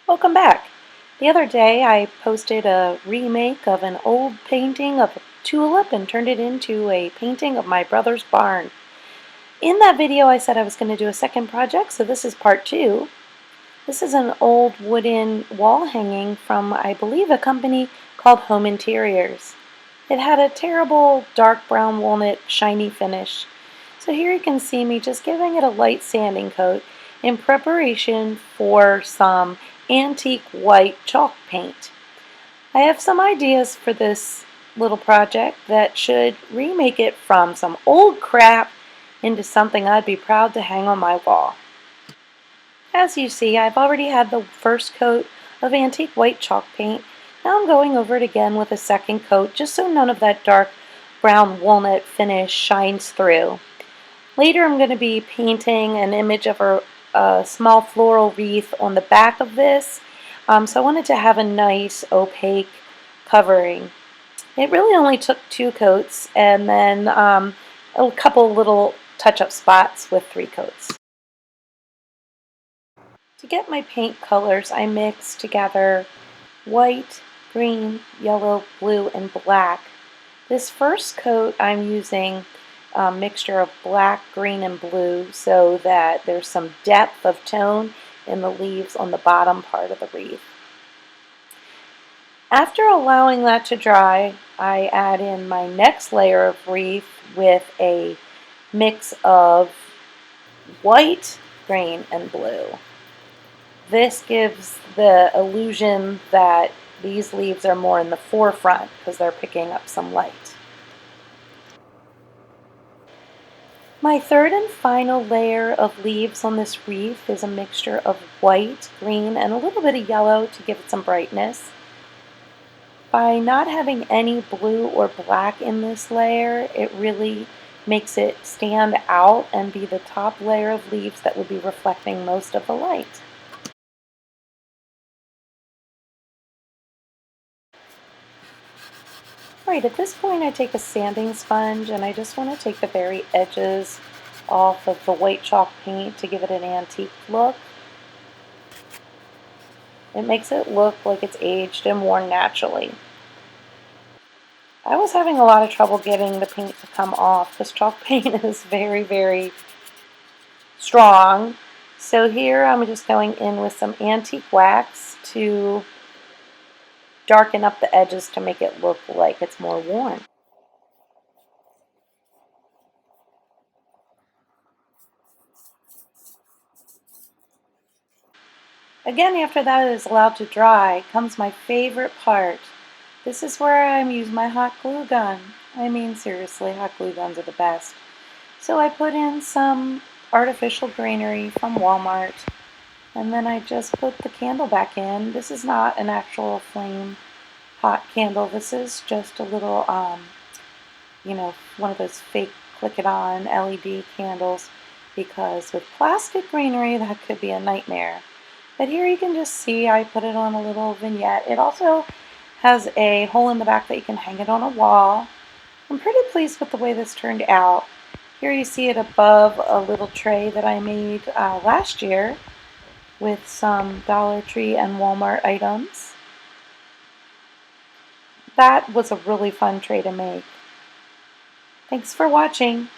Welcome back. The other day I posted a remake of an old painting of a tulip and turned it into a painting of my brother's barn. In that video I said I was going to do a second project, so this is part two. This is an old wooden wall hanging from, I believe, a company called Home Interiors. It had a terrible dark brown walnut shiny finish. So here you can see me just giving it a light sanding coat in preparation for some antique white chalk paint. I have some ideas for this little project that should remake it from some old crap into something I'd be proud to hang on my wall. As you see, I've already had the first coat of antique white chalk paint. Now I'm going over it again with a second coat just so none of that dark brown walnut finish shines through. Later I'm going to be painting an image of a small floral wreath on the back of this, so I wanted to have a nice opaque covering. It really only took two coats and then a couple little touch-up spots with three coats. To get my paint colors, I mix together white, green, yellow, blue, and black. This first coat I'm using a mixture of black, green, and blue so that there's some depth of tone in the leaves on the bottom part of the wreath. After allowing that to dry, I add in my next layer of wreath with a mix of white, green, and blue. This gives the illusion that these leaves are more in the forefront because they're picking up some light. My third and final layer of leaves on this wreath is a mixture of white, green, and a little bit of yellow to give it some brightness. By not having any blue or black in this layer, it really makes it stand out and be the top layer of leaves that would be reflecting most of the light. Alright, at this point I take a sanding sponge and I just want to take the very edges off of the white chalk paint to give it an antique look. It makes it look like it's aged and worn naturally. I was having a lot of trouble getting the paint to come off because chalk paint is very, very strong. So here I'm just going in with some antique wax to darken up the edges to make it look like it's more worn. Again, after that is allowed to dry, comes my favorite part. This is where I'm using my hot glue gun. I mean, seriously, hot glue guns are the best. So I put in some artificial greenery from Walmart, and then I just put the candle back in. This is not an actual flame hot candle. This is just a little, one of those fake click-it-on LED candles, because with plastic greenery, that could be a nightmare. But here you can just see I put it on a little vignette. It also has a hole in the back that you can hang it on a wall. I'm pretty pleased with the way this turned out. Here you see it above a little tray that I made last year with some Dollar Tree and Walmart items. That was a really fun tray to make. Thanks for watching.